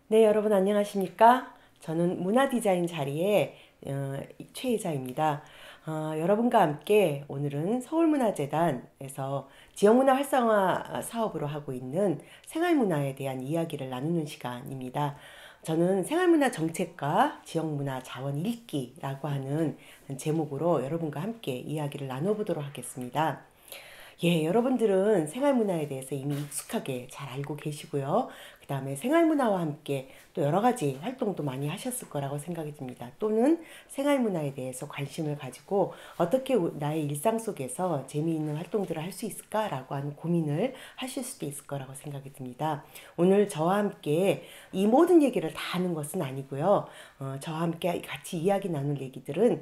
네, 여러분 안녕하십니까? 저는 문화디자인 자리의 최혜자입니다. 여러분과 함께 오늘은 서울문화재단에서 지역문화 활성화 사업으로 하고 있는 생활문화에 대한 이야기를 나누는 시간입니다. 저는 생활문화 정책과 지역문화 자원 읽기라고 하는 제목으로 여러분과 함께 이야기를 나눠보도록 하겠습니다. 예, 여러분들은 생활문화에 대해서 이미 익숙하게 잘 알고 계시고요. 그 다음에 생활문화와 함께 또 여러 가지 활동도 많이 하셨을 거라고 생각이 듭니다. 또는 생활문화에 대해서 관심을 가지고 어떻게 나의 일상 속에서 재미있는 활동들을 할 수 있을까라고 하는 고민을 하실 수도 있을 거라고 생각이 듭니다. 오늘 저와 함께 이 모든 얘기를 다 하는 것은 아니고요. 저와 함께 같이 이야기 나눌 얘기들은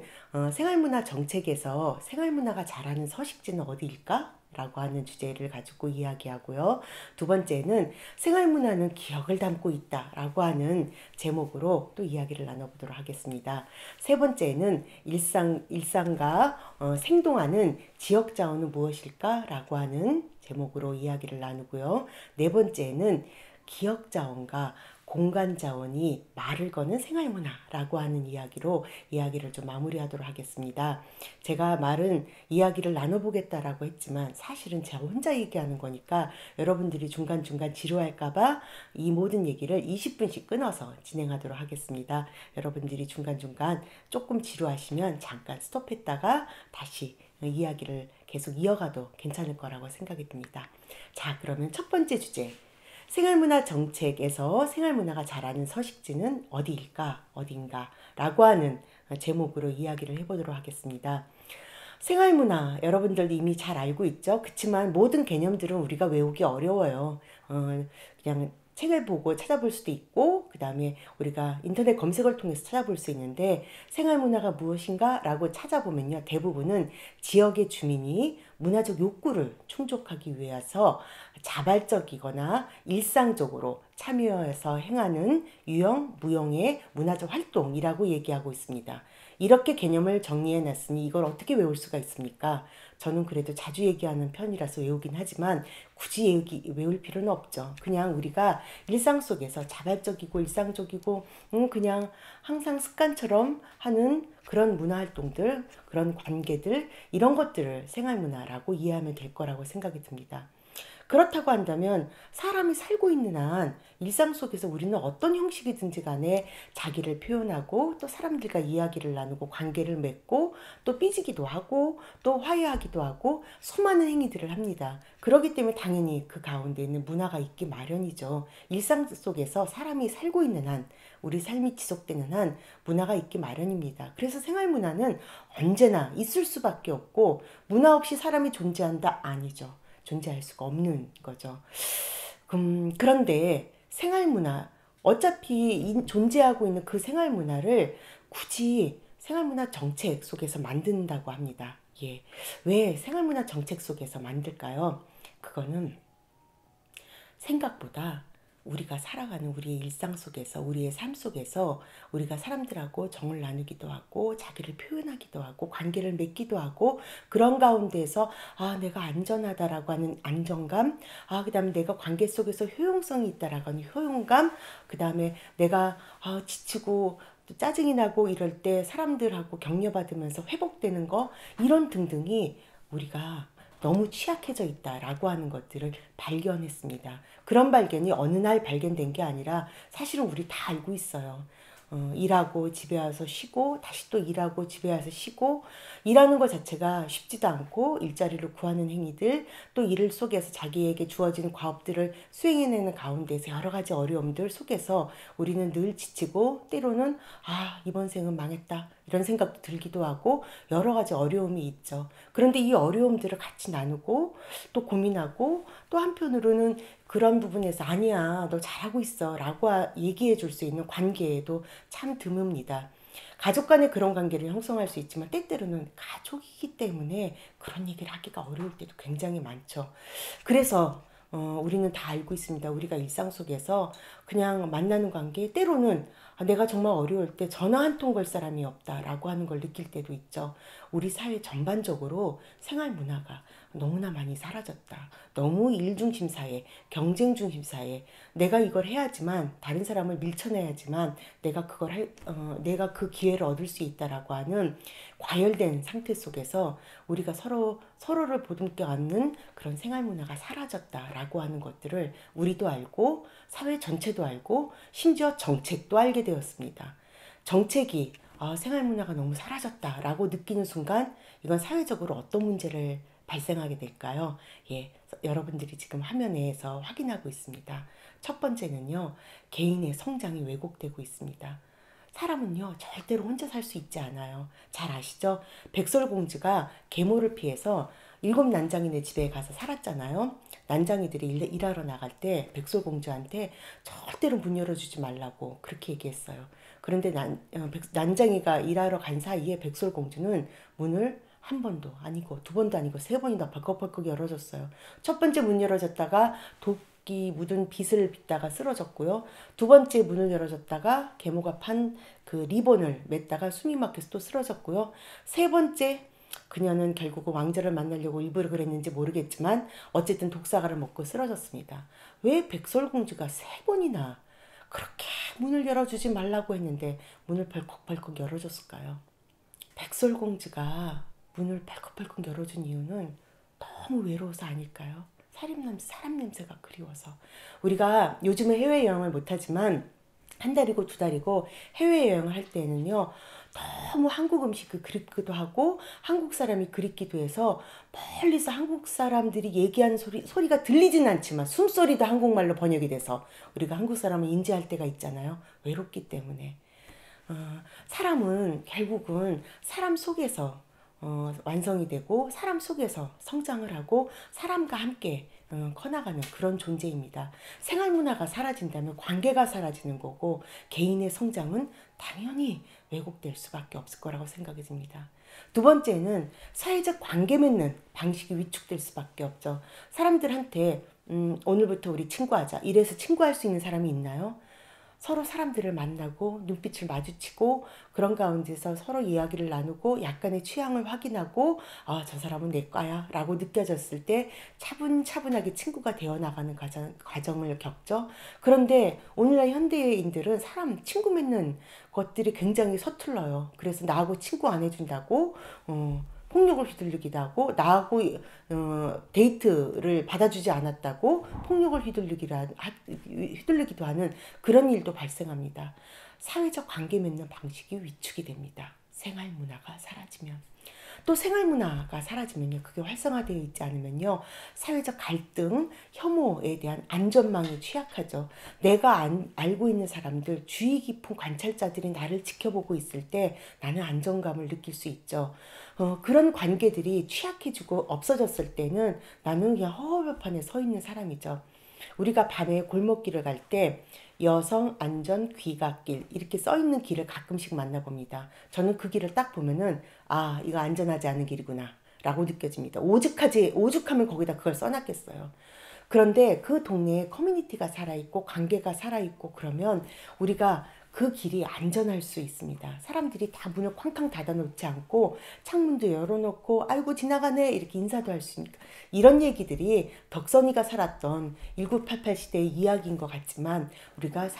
생활문화 정책에서 생활문화가 잘하는 서식지는 어디일까? 라고 하는 주제를 가지고 이야기하고요. 두 번째는 생활문화는 기억을 담고 있다 라고 하는 제목으로 또 이야기를 나눠보도록 하겠습니다. 세 번째는 일상과 생동하는 지역 자원은 무엇일까 라고 하는 제목으로 이야기를 나누고요. 네 번째는 기억 자원과 공간 자원이 말을 거는 생활문화라고 하는 이야기로 이야기를 좀 마무리하도록 하겠습니다. 제가 말은 이야기를 나눠보겠다라고 했지만 사실은 제가 혼자 얘기하는 거니까 여러분들이 중간중간 지루할까봐 이 모든 얘기를 20분씩 끊어서 진행하도록 하겠습니다. 여러분들이 중간중간 조금 지루하시면 잠깐 스톱했다가 다시 이야기를 계속 이어가도 괜찮을 거라고 생각이 듭니다. 자, 그러면 첫 번째 주제. 생활문화 정책에서 생활문화가 잘하는 서식지는 어디일까, 어딘가 라고 하는 제목으로 이야기를 해보도록 하겠습니다. 생활문화 여러분들도 이미 잘 알고 있죠. 그렇지만 모든 개념들은 우리가 외우기 어려워요. 그냥 책을 보고 찾아볼 수도 있고 그 다음에 우리가 인터넷 검색을 통해서 찾아볼 수 있는데 생활문화가 무엇인가 라고 찾아보면요, 대부분은 지역의 주민이 문화적 욕구를 충족하기 위해서 자발적이거나 일상적으로 참여해서 행하는 유형, 무형의 문화적 활동이라고 얘기하고 있습니다. 이렇게 개념을 정리해 놨으니 이걸 어떻게 외울 수가 있습니까? 저는 그래도 자주 얘기하는 편이라서 외우긴 하지만 굳이 외울 필요는 없죠. 그냥 우리가 일상 속에서 자발적이고 일상적이고 그냥 항상 습관처럼 하는 그런 문화활동들, 그런 관계들, 이런 것들을 생활문화라고 이해하면 될 거라고 생각이 듭니다. 그렇다고 한다면 사람이 살고 있는 한 일상 속에서 우리는 어떤 형식이든지 간에 자기를 표현하고 또 사람들과 이야기를 나누고 관계를 맺고 또 삐지기도 하고 또 화해하기도 하고 수많은 행위들을 합니다. 그렇기 때문에 당연히 그 가운데 있는 문화가 있기 마련이죠. 일상 속에서 사람이 살고 있는 한, 우리 삶이 지속되는 한 문화가 있기 마련입니다. 그래서 생활문화는 언제나 있을 수밖에 없고 문화 없이 사람이 존재한다? 아니죠. 존재할 수가 없는 거죠. 그런데 생활문화, 어차피 존재하고 있는 그 생활문화를 굳이 생활문화 정책 속에서 만든다고 합니다. 예. 왜 생활문화 정책 속에서 만들까요? 그거는 생각보다 우리가 살아가는 우리의 일상 속에서, 우리의 삶 속에서 우리가 사람들하고 정을 나누기도 하고 자기를 표현하기도 하고 관계를 맺기도 하고 그런 가운데에서 내가 안전하다라고 하는 안정감, 그다음에 내가 관계 속에서 효용성이 있다라고 하는 효용감, 그다음에 내가 지치고 또 짜증이 나고 이럴 때 사람들하고 격려받으면서 회복되는 거, 이런 등등이 우리가 너무 취약해져 있다라고 하는 것들을 발견했습니다. 그런 발견이 어느 날 발견된 게 아니라 사실은 우리 다 알고 있어요. 일하고 집에 와서 쉬고 다시 또 일하고 집에 와서 쉬고, 일하는 것 자체가 쉽지도 않고 일자리를 구하는 행위들, 또 일 속에서 자기에게 주어진 과업들을 수행해내는 가운데서 여러 가지 어려움들 속에서 우리는 늘 지치고 때로는 이번 생은 망했다 이런 생각도 들기도 하고 여러 가지 어려움이 있죠. 그런데 이 어려움들을 같이 나누고 또 고민하고 또 한편으로는 그런 부분에서 아니야 너 잘하고 있어 라고 얘기해 줄 수 있는 관계에도 참 드뭅니다. 가족 간의 그런 관계를 형성할 수 있지만 때때로는 가족이기 때문에 그런 얘기를 하기가 어려울 때도 굉장히 많죠. 그래서 우리는 다 알고 있습니다. 우리가 일상 속에서 그냥 만나는 관계, 때로는 내가 정말 어려울 때 전화 한 통 걸 사람이 없다라고 하는 걸 느낄 때도 있죠. 우리 사회 전반적으로 생활 문화가 너무나 많이 사라졌다. 너무 일중심 사회, 경쟁 중심 사회. 내가 이걸 해야지만 다른 사람을 밀쳐내야지만 내가 그 기회를 얻을 수 있다라고 하는 과열된 상태 속에서 우리가 서로를 보듬겨 안는 그런 생활 문화가 사라졌다라고 하는 것들을 우리도 알고 사회 전체도 알고 심지어 정책도 알게 되었습니다. 정책이 생활 문화가 너무 사라졌다라고 느끼는 순간 이건 사회적으로 어떤 문제를 발생하게 될까요? 예, 여러분들이 지금 화면에서 확인하고 있습니다. 첫 번째는요, 개인의 성장이 왜곡되고 있습니다. 사람은요, 절대로 혼자 살 수 있지 않아요. 잘 아시죠? 백설공주가 계모를 피해서 일곱 난장이네 집에 가서 살았잖아요. 난장이들이 일하러 나갈 때 백설공주한테 절대로 문 열어주지 말라고 그렇게 얘기했어요. 그런데 난장이가 일하러 간 사이에 백설공주는 문을 한 번도 아니고 두 번도 아니고 세 번이나 벌컥벌컥 열어줬어요. 첫 번째 문 열어줬다가 도끼 묻은 빗을 빗다가 쓰러졌고요. 두 번째 문을 열어줬다가 계모가 판 그 리본을 맸다가 숨이 막혀서 또 쓰러졌고요. 세 번째 그녀는 결국 왕자를 만나려고 일부러 그랬는지 모르겠지만 어쨌든 독사가를 먹고 쓰러졌습니다. 왜 백설공주가 세 번이나 그렇게 문을 열어주지 말라고 했는데 문을 벌컥벌컥 열어줬을까요? 백설공주가 문을 벌컥벌컥 열어준 이유는 너무 외로워서 아닐까요? 사람 냄새가 그리워서. 우리가 요즘은 해외여행을 못하지만 한 달이고 두 달이고 해외여행을 할 때는요, 너무 한국 음식이 그립기도 하고 한국 사람이 그립기도 해서 멀리서 한국 사람들이 얘기하는 소리가 들리진 않지만 숨소리도 한국말로 번역이 돼서 우리가 한국 사람을 인지할 때가 있잖아요. 외롭기 때문에. 사람은 결국은 사람 속에서 완성이 되고 사람 속에서 성장을 하고 사람과 함께 커나가는 그런 존재입니다. 생활 문화가 사라진다면 관계가 사라지는 거고 개인의 성장은 당연히 왜곡될 수밖에 없을 거라고 생각이 듭니다. 두 번째는 사회적 관계 맺는 방식이 위축될 수밖에 없죠. 사람들한테 오늘부터 우리 친구하자. 이래서 친구할 수 있는 사람이 있나요? 서로 사람들을 만나고 눈빛을 마주치고 그런 가운데서 서로 이야기를 나누고 약간의 취향을 확인하고 저 사람은 내 과야 라고 느껴졌을 때 차분차분하게 친구가 되어나가는 과정을 겪죠. 그런데 오늘날 현대인들은 친구 맺는 것들이 굉장히 서툴러요. 그래서 나하고 친구 안 해준다고 폭력을 휘둘리기도 하고 나하고 데이트를 받아주지 않았다고 폭력을 휘둘리기도 하는 그런 일도 발생합니다. 사회적 관계 맺는 방식이 위축이 됩니다. 생활 문화가 사라지면. 또 생활 문화가 사라지면요, 그게 활성화되어 있지 않으면요, 사회적 갈등, 혐오에 대한 안전망이 취약하죠. 내가 알고 있는 사람들, 주의 깊은 관찰자들이 나를 지켜보고 있을 때 나는 안정감을 느낄 수 있죠. 그런 관계들이 취약해지고 없어졌을 때는 나는 그냥 허허벌판에 서 있는 사람이죠. 우리가 밤에 골목길을 갈 때 여성 안전 귀갓길 이렇게 써 있는 길을 가끔씩 만나봅니다. 저는 그 길을 딱 보면은 이거 안전하지 않은 길이구나 라고 느껴집니다. 오죽하면 거기다 그걸 써놨겠어요. 그런데 그 동네에 커뮤니티가 살아있고 관계가 살아있고 그러면 우리가 그 길이 안전할 수 있습니다. 사람들이 다 문을 쾅쾅 닫아놓지 않고 창문도 열어놓고 아이고 지나가네 이렇게 인사도 할 수 있으니까 이런 얘기들이 덕선이가 살았던 1988 시대의 이야기인 것 같지만 우리가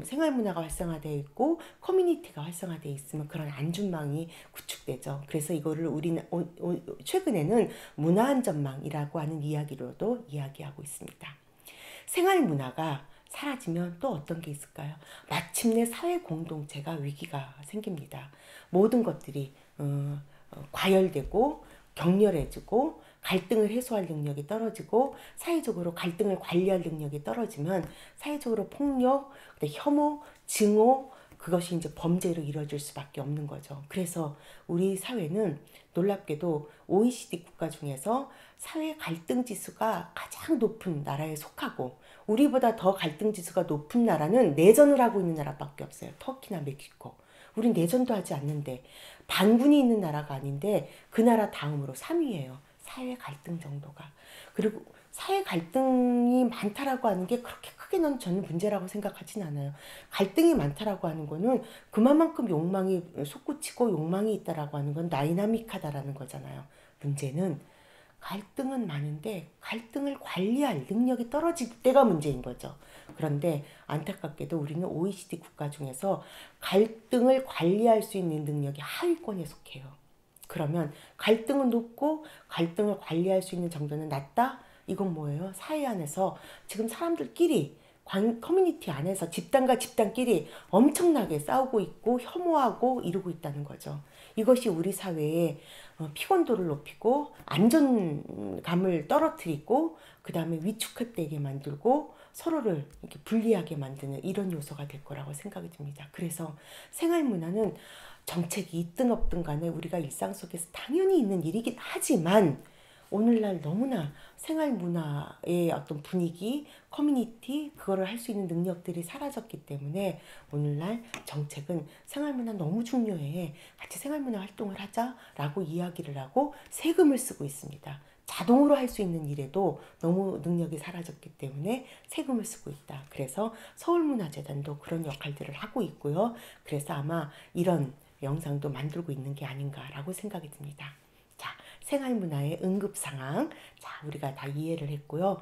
생활문화가 활성화되어 있고 커뮤니티가 활성화되어 있으면 그런 안전망이 구축되죠. 그래서 이거를 우리는 최근에는 문화안전망이라고 하는 이야기로도 이야기하고 있습니다. 생활문화가 사라지면 또 어떤 게 있을까요? 마침내 사회 공동체가 위기가 생깁니다. 모든 것들이 과열되고 격렬해지고 갈등을 해소할 능력이 떨어지고 사회적으로 갈등을 관리할 능력이 떨어지면 사회적으로 폭력, 혐오, 증오 그것이 이제 범죄로 이루어질 수밖에 없는 거죠. 그래서 우리 사회는 놀랍게도 OECD 국가 중에서 사회 갈등 지수가 가장 높은 나라에 속하고 우리보다 더 갈등 지수가 높은 나라는 내전을 하고 있는 나라밖에 없어요. 터키나 멕시코. 우린 내전도 하지 않는데 반군이 있는 나라가 아닌데 그 나라 다음으로 3위예요. 사회 갈등 정도가. 그리고 사회 갈등이 많다라고 하는 게 그렇게 크게 크게는 저는 문제라고 생각하진 않아요. 갈등이 많다라고 하는 거는 그만큼 욕망이 솟구치고 욕망이 있다라고 하는 건 다이나믹하다라는 거잖아요. 문제는 갈등은 많은데 갈등을 관리할 능력이 떨어질 때가 문제인 거죠. 그런데 안타깝게도 우리는 OECD 국가 중에서 갈등을 관리할 수 있는 능력이 하위권에 속해요. 그러면 갈등은 높고 갈등을 관리할 수 있는 정도는 낮다? 이건 뭐예요? 사회 안에서 지금 사람들끼리 커뮤니티 안에서 집단과 집단끼리 엄청나게 싸우고 있고 혐오하고 이러고 있다는 거죠. 이것이 우리 사회의 피곤도를 높이고 안전감을 떨어뜨리고 그 다음에 위축되게 만들고 서로를 이렇게 불리하게 만드는 이런 요소가 될 거라고 생각이 듭니다. 그래서 생활문화는 정책이 있든 없든 간에 우리가 일상 속에서 당연히 있는 일이긴 하지만 오늘날 너무나 생활문화의 어떤 분위기, 커뮤니티, 그거를 할 수 있는 능력들이 사라졌기 때문에 오늘날 정책은 생활문화 너무 중요해. 같이 생활문화 활동을 하자라고 이야기를 하고 세금을 쓰고 있습니다. 자동으로 할 수 있는 일에도 너무 능력이 사라졌기 때문에 세금을 쓰고 있다. 그래서 서울문화재단도 그런 역할들을 하고 있고요. 그래서 아마 이런 영상도 만들고 있는 게 아닌가라고 생각이 듭니다. 자, 생활문화의 응급상황. 자, 우리가 다 이해를 했고요.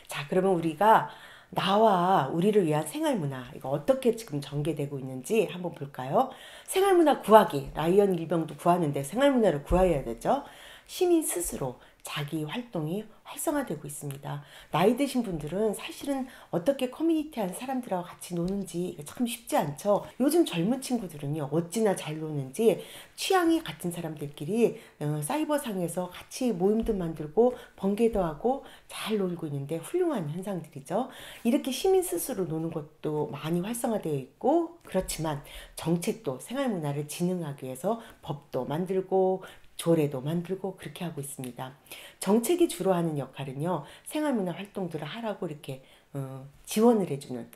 자, 그러면 우리가 나와 우리를 위한 생활문화, 이거 어떻게 지금 전개되고 있는지 한번 볼까요? 생활문화 구하기. 라이언 일병도 구하는데 생활문화를 구해야 되죠. 시민 스스로 자기 활동이 활성화되고 있습니다. 나이 드신 분들은 사실은 어떻게 커뮤니티한 사람들하고 같이 노는지 참 쉽지 않죠. 요즘 젊은 친구들은요, 어찌나 잘 노는지 취향이 같은 사람들끼리 사이버상에서 같이 모임도 만들고 번개도 하고 잘 놀고 있는데 훌륭한 현상들이죠. 이렇게 시민 스스로 노는 것도 많이 활성화되어 있고, 그렇지만 정책도 생활문화를 진흥하기 위해서 법도 만들고 조례도 만들고 그렇게 하고 있습니다. 정책이 주로 하는 역할은요, 생활문화 활동들을 하라고 이렇게 지원을 해주는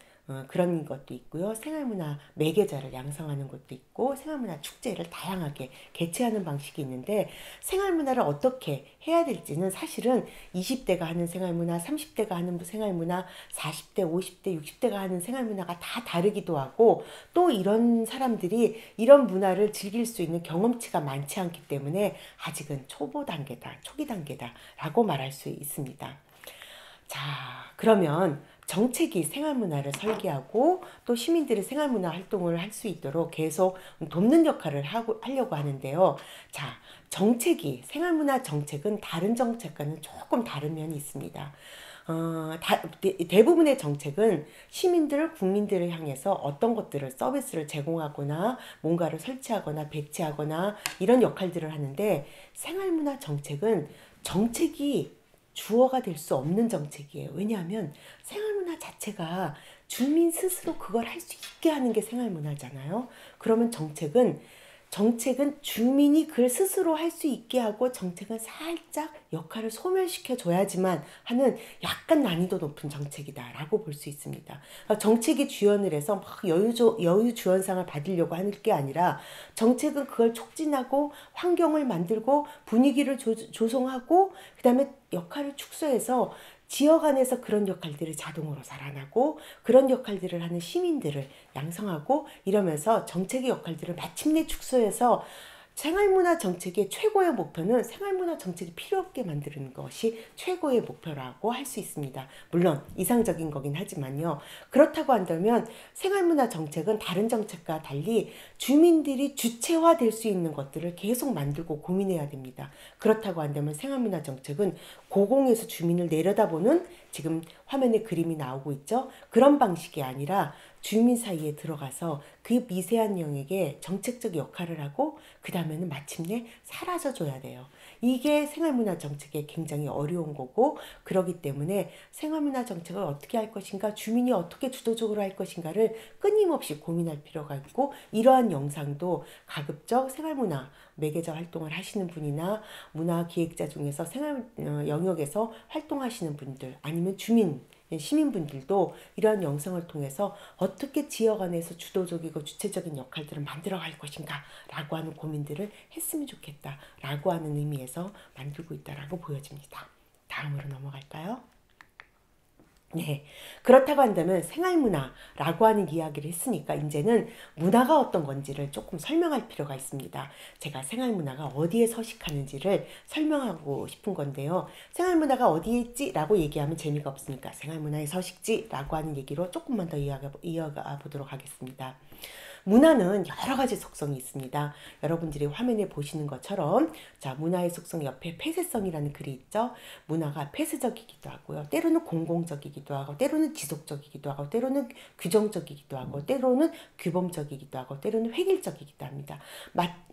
그런 것도 있고요. 생활문화 매개자를 양성하는 것도 있고 생활문화 축제를 다양하게 개최하는 방식이 있는데, 생활문화를 어떻게 해야 될지는 사실은 20대가 하는 생활문화, 30대가 하는 생활문화, 40대, 50대, 60대가 하는 생활문화가 다 다르기도 하고, 또 이런 사람들이 이런 문화를 즐길 수 있는 경험치가 많지 않기 때문에 아직은 초보 단계다, 초기 단계다 라고 말할 수 있습니다. 자, 그러면 정책이 생활문화를 설계하고 또 시민들이 생활문화 활동을 할 수 있도록 계속 돕는 역할을 하려고 하는데요. 자, 생활문화 정책은 다른 정책과는 조금 다른 면이 있습니다. 대부분의 정책은 국민들을 향해서 어떤 것들을 서비스를 제공하거나 뭔가를 설치하거나 배치하거나 이런 역할들을 하는데, 생활문화 정책은 정책이 주어가 될 수 없는 정책이에요. 왜냐하면 생활문화 자체가 주민 스스로 그걸 할 수 있게 하는 게 생활문화잖아요. 그러면 정책은 주민이 그걸 스스로 할 수 있게 하고, 정책은 살짝 역할을 소멸시켜 줘야지만 하는 약간 난이도 높은 정책이다라고 볼 수 있습니다. 정책이 지원을 해서 막 여유 지원상을 받으려고 하는 게 아니라, 정책은 그걸 촉진하고 환경을 만들고 분위기를 조성하고 그 다음에 역할을 축소해서 지역 안에서 그런 역할들을 자동으로 살아나고 그런 역할들을 하는 시민들을 양성하고 이러면서 정책의 역할들을 마침내 축소해서, 생활문화 정책의 최고의 목표는 생활문화 정책이 필요 없게 만드는 것이 최고의 목표라고 할 수 있습니다. 물론 이상적인 거긴 하지만요. 그렇다고 한다면 생활문화 정책은 다른 정책과 달리 주민들이 주체화될 수 있는 것들을 계속 만들고 고민해야 됩니다. 그렇다고 한다면 생활문화 정책은 고공에서 주민을 내려다보는, 지금 화면에 그림이 나오고 있죠. 그런 방식이 아니라 주민 사이에 들어가서 그 미세한 영역에 정책적 역할을 하고 그 다음에는 마침내 사라져줘야 돼요. 이게 생활문화 정책의 굉장히 어려운 거고, 그렇기 때문에 생활문화 정책을 어떻게 할 것인가, 주민이 어떻게 주도적으로 할 것인가를 끊임없이 고민할 필요가 있고, 이러한 영상도 가급적 생활문화 매개자 활동을 하시는 분이나 문화기획자 중에서 생활 영역에서 활동하시는 분들, 아니면 시민분들도 이러한 영상을 통해서 어떻게 지역 안에서 주도적이고 주체적인 역할들을 만들어갈 것인가 라고 하는 고민들을 했으면 좋겠다 라고 하는 의미에서 만들고 있다라고 보여집니다. 다음으로 넘어갈까요? 네. 그렇다고 한다면 생활문화라고 하는 이야기를 했으니까 이제는 문화가 어떤 건지를 조금 설명할 필요가 있습니다. 제가 생활문화가 어디에 서식하는지를 설명하고 싶은 건데요. 생활문화가 어디에 있지? 라고 얘기하면 재미가 없으니까 생활문화의 서식지 라고 하는 얘기로 조금만 더 이어가 보도록 하겠습니다. 문화는 여러 가지 속성이 있습니다. 여러분들이 화면에 보시는 것처럼 자, 문화의 속성 옆에 폐쇄성이라는 글이 있죠. 문화가 폐쇄적이기도 하고요. 때로는 공공적이기도 하고 때로는 지속적이기도 하고 때로는 규정적이기도 하고 때로는 규범적이기도 하고 때로는 획일적이기도 합니다.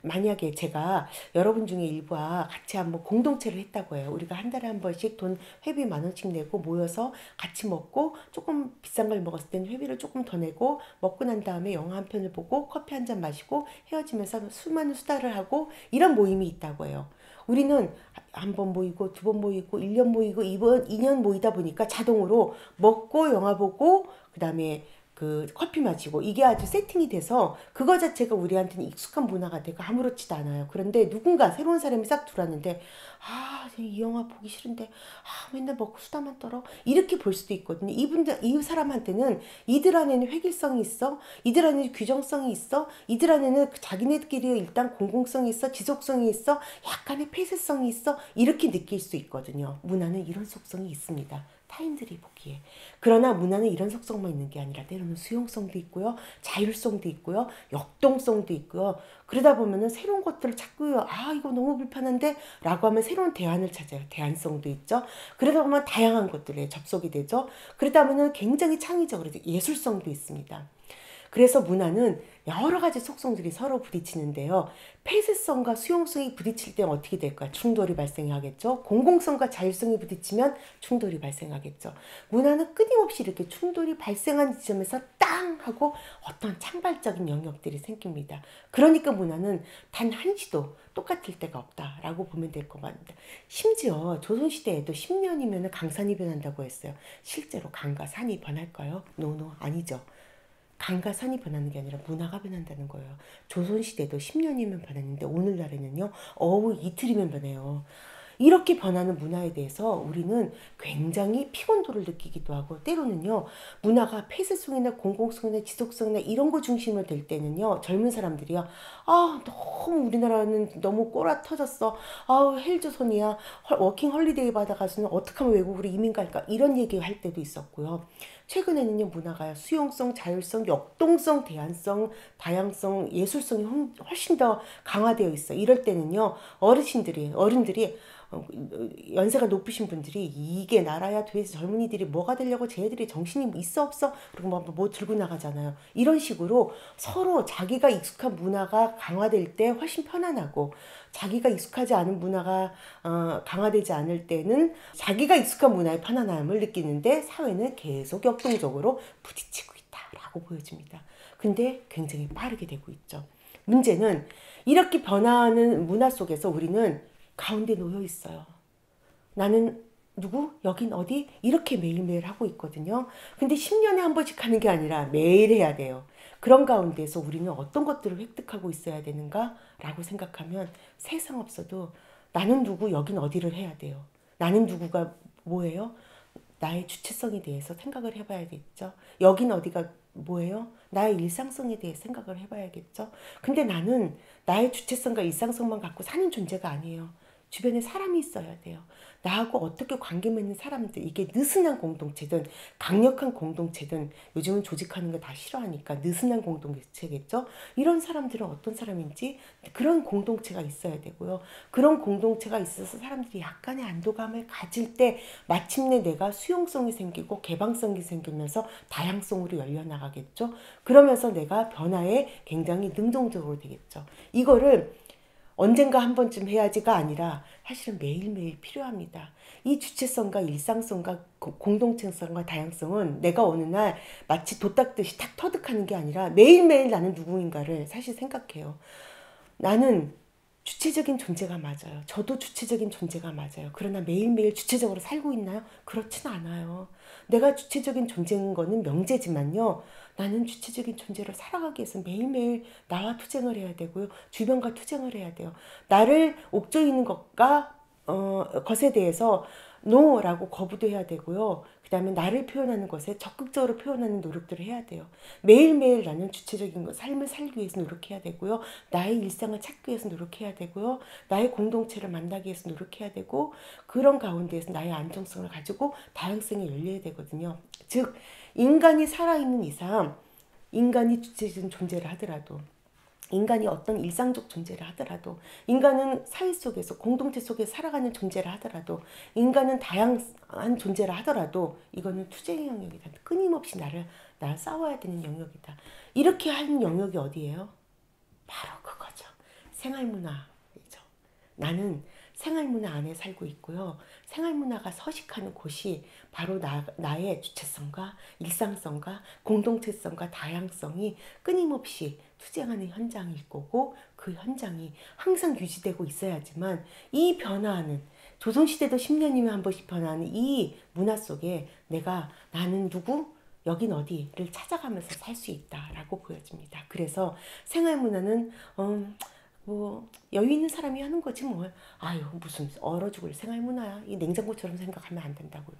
만약에 제가 여러분 중에 일부와 같이 한번 공동체를 했다고 해요. 우리가 한 달에 한 번씩 돈 회비 10,000원씩 내고 모여서 같이 먹고 조금 비싼 걸 먹었을 때는 회비를 조금 더 내고 먹고 난 다음에 영화 한 편을 보고 커피 한 잔 마시고 헤어지면서 수많은 수다를 하고 이런 모임이 있다고 해요. 우리는 한 번 모이고 두 번 모이고 1년 모이고 2년 모이다 보니까 자동으로 먹고 영화 보고 그다음에 그 커피 마시고 이게 아주 세팅이 돼서 그거 자체가 우리한테는 익숙한 문화가 되고 아무렇지도 않아요. 그런데 누군가 새로운 사람이 싹 들어왔는데 이 영화 보기 싫은데 맨날 먹고 수다만 떨어 이렇게 볼 수도 있거든요. 이 사람한테는 이들 안에는 획일성이 있어, 이들 안에는 규정성이 있어, 이들 안에는 자기네들끼리 일단 공공성이 있어, 지속성이 있어, 약간의 폐쇄성이 있어 이렇게 느낄 수 있거든요. 문화는 이런 속성이 있습니다. 타인들이 보기에. 그러나 문화는 이런 속성만 있는 게 아니라 때로는 수용성도 있고요. 자율성도 있고요. 역동성도 있고요. 그러다 보면은 새로운 것들을 찾고요. 이거 너무 불편한데? 라고 하면 새로운 대안을 찾아요. 대안성도 있죠. 그러다 보면 다양한 것들에 접속이 되죠. 그러다 보면 굉장히 창의적으로 예술성도 있습니다. 그래서 문화는 여러 가지 속성들이 서로 부딪히는데요. 폐쇄성과 수용성이 부딪힐 때 어떻게 될까요? 충돌이 발생하겠죠. 공공성과 자율성이 부딪히면 충돌이 발생하겠죠. 문화는 끊임없이 이렇게 충돌이 발생한 지점에서 땅 하고 어떤 창발적인 영역들이 생깁니다. 그러니까 문화는 단 한시도 똑같을 때가 없다라고 보면 될 것 같습니다. 심지어 조선시대에도 10년이면 강산이 변한다고 했어요. 실제로 강과 산이 변할까요? 노, 아니죠. 강과 산이 변하는 게 아니라 문화가 변한다는 거예요. 조선시대도 10년이면 변했는데 오늘날에는요. 이틀이면 변해요. 이렇게 변하는 문화에 대해서 우리는 굉장히 피곤도를 느끼기도 하고 때로는요. 문화가 폐쇄성이나 공공성이나 지속성이나 이런 거 중심으로 될 때는요. 젊은 사람들이요. 너무 우리나라는 너무 꼬라 터졌어. 헬조선이야. 워킹 홀리데이 받아가서는 어떻게 하면 외국으로 이민 갈까? 이런 얘기할 때도 있었고요. 최근에는요. 문화가 수용성, 자율성, 역동성, 대안성, 다양성, 예술성이 훨씬 더 강화되어 있어. 이럴 때는요. 어른들이 연세가 높으신 분들이 이게 나라야 도대체 젊은이들이 뭐가 되려고 쟤들이 정신이 있어 없어? 그리고 뭐 들고 나가잖아요. 이런 식으로 서로 자기가 익숙한 문화가 강화될 때 훨씬 편안하고 자기가 익숙하지 않은 문화가 강화되지 않을 때는 자기가 익숙한 문화의 편안함을 느끼는데 사회는 계속 역동적으로 부딪히고 있다라고 보여집니다. 근데 굉장히 빠르게 되고 있죠. 문제는 이렇게 변화하는 문화 속에서 우리는 가운데 놓여 있어요. 나는 누구? 여긴 어디? 이렇게 매일매일 하고 있거든요. 근데 10년에 한 번씩 하는 게 아니라 매일 해야 돼요. 그런 가운데서 우리는 어떤 것들을 획득하고 있어야 되는가? 라고 생각하면 세상 없어도 나는 누구? 여긴 어디를 해야 돼요. 나는 누구가 뭐예요? 나의 주체성에 대해서 생각을 해봐야겠죠. 여긴 어디가 뭐예요? 나의 일상성에 대해 생각을 해봐야겠죠. 근데 나는 나의 주체성과 일상성만 갖고 사는 존재가 아니에요. 주변에 사람이 있어야 돼요. 나하고 어떻게 관계 맺는 사람들, 이게 느슨한 공동체든 강력한 공동체든 요즘은 조직하는 거 다 싫어하니까 느슨한 공동체겠죠. 이런 사람들은 어떤 사람인지 그런 공동체가 있어야 되고요. 그런 공동체가 있어서 사람들이 약간의 안도감을 가질 때 마침내 내가 수용성이 생기고 개방성이 생기면서 다양성으로 열려나가겠죠. 그러면서 내가 변화에 굉장히 능동적으로 되겠죠. 이거를 언젠가 한 번쯤 해야지가 아니라 사실은 매일매일 필요합니다. 이 주체성과 일상성과 공동체성과 다양성은 내가 어느 날 마치 돛 닦듯이 탁 터득하는 게 아니라 매일매일 나는 누구인가를 사실 생각해요. 나는 주체적인 존재가 맞아요. 저도 주체적인 존재가 맞아요. 그러나 매일매일 주체적으로 살고 있나요? 그렇진 않아요. 내가 주체적인 존재인 거는 명제지만요. 나는 주체적인 존재로 살아가기 위해서 매일매일 나와 투쟁을 해야 되고요. 주변과 투쟁을 해야 돼요. 나를 옥죄어 있는 것에 대해서 노라고 거부도 해야 되고요. 그 다음에 나를 표현하는 것에 적극적으로 표현하는 노력들을 해야 돼요. 매일매일 나는 주체적인 삶을 살기 위해서 노력해야 되고요. 나의 일상을 찾기 위해서 노력해야 되고요. 나의 공동체를 만나기 위해서 노력해야 되고, 그런 가운데에서 나의 안정성을 가지고 다양성이 열려야 되거든요. 즉 인간이 살아있는 이상, 인간이 주체적인 존재를 하더라도, 인간이 어떤 일상적 존재를 하더라도, 인간은 사회 속에서 공동체 속에 살아가는 존재를 하더라도, 인간은 다양한 존재를 하더라도 이거는 투쟁의 영역이다. 끊임없이 나를 싸워야 되는 영역이다. 이렇게 하는 영역이 어디예요? 바로 그거죠. 생활문화이죠. 나는 생활문화 안에 살고 있고요. 생활문화가 서식하는 곳이 바로 나의 주체성과 일상성과 공동체성과 다양성이 끊임없이 투쟁하는 현장일 거고, 그 현장이 항상 유지되고 있어야지만 이 변화하는, 조선시대도 10년이면 한 번씩 변화하는 이 문화 속에 나는 누구? 여긴 어디를 찾아가면서 살 수 있다라고 보여집니다. 그래서 생활문화는 뭐 여유 있는 사람이 하는 거지 뭐. 아유 무슨 얼어 죽을 생활문화야. 이 냉장고처럼 생각하면 안 된다고요.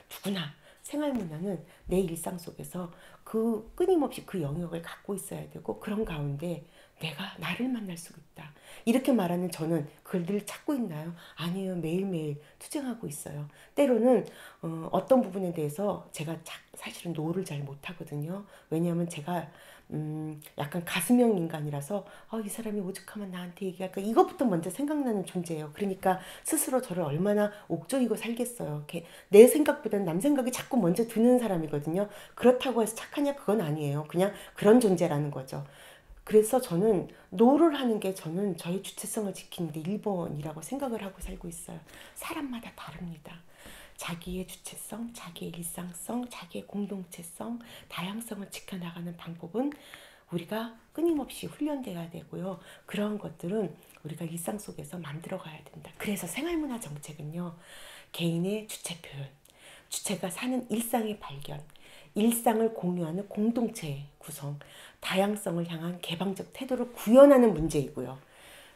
누구나 생활문화는 내 일상 속에서 그 끊임없이 그 영역을 갖고 있어야 되고, 그런 가운데 내가 나를 만날 수 있다. 이렇게 말하는 저는 그걸 늘 찾고 있나요? 아니에요. 매일매일 투쟁하고 있어요. 때로는 어떤 부분에 대해서 제가 사실은 노를 잘 못하거든요. 왜냐하면 제가 약간 가슴형 인간이라서 이 사람이 오죽하면 나한테 얘기할까, 이것부터 먼저 생각나는 존재예요. 그러니까 스스로 저를 얼마나 옥조이고 살겠어요. 내 생각보다는 남 생각이 자꾸 먼저 드는 사람이거든요. 그렇다고 해서 착하냐? 그건 아니에요. 그냥 그런 존재라는 거죠. 그래서 저는 노를 하는 게 저는 저의 주체성을 지키는 데 1번이라고 생각을 하고 살고 있어요. 사람마다 다릅니다. 자기의 주체성, 자기의 일상성, 자기의 공동체성, 다양성을 지켜나가는 방법은 우리가 끊임없이 훈련돼야 되고요. 그런 것들은 우리가 일상 속에서 만들어가야 된다. 그래서 생활문화 정책은요, 개인의 주체 표현, 주체가 사는 일상의 발견, 일상을 공유하는 공동체의 구성, 다양성을 향한 개방적 태도를 구현하는 문제이고요.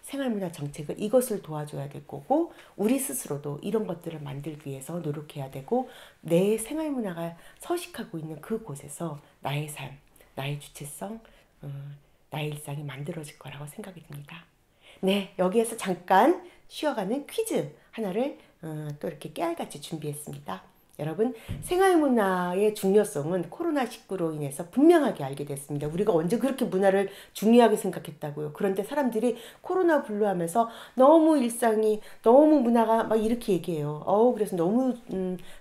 생활문화 정책은 이것을 도와줘야 될 거고, 우리 스스로도 이런 것들을 만들기 위해서 노력해야 되고, 내 생활문화가 서식하고 있는 그곳에서 나의 삶, 나의 주체성, 나의 일상이 만들어질 거라고 생각이 듭니다. 네, 여기에서 잠깐 쉬어가는 퀴즈 하나를 또 이렇게 깨알같이 준비했습니다. 여러분, 생활문화의 중요성은 코로나19로 인해서 분명하게 알게 됐습니다. 우리가 언제 그렇게 문화를 중요하게 생각했다고요. 그런데 사람들이 코로나 분류하면서 너무 일상이, 너무 문화가 막 이렇게 얘기해요. 그래서 너무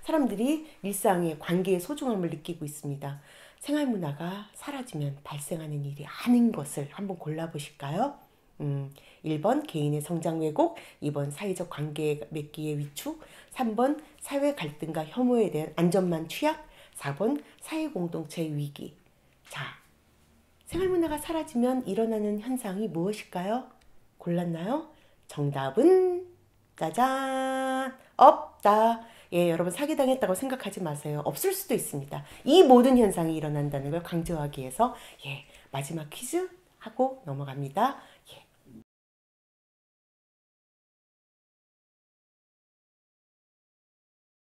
사람들이 일상의 관계의 소중함을 느끼고 있습니다. 생활문화가 사라지면 발생하는 일이 아닌 것을 한번 골라보실까요? 1번 개인의 성장 왜곡, 2번 사회적 관계 맺기의 위축, 3번 사회 갈등과 혐오에 대한 안전만 취약, 4번 사회 공동체의 위기. 자, 생활문화가 사라지면 일어나는 현상이 무엇일까요? 골랐나요? 정답은 짜잔! 없다. 예, 여러분 사기당했다고 생각하지 마세요. 없을 수도 있습니다. 이 모든 현상이 일어난다는 걸 강조하기 위해서 마지막 퀴즈 하고 넘어갑니다.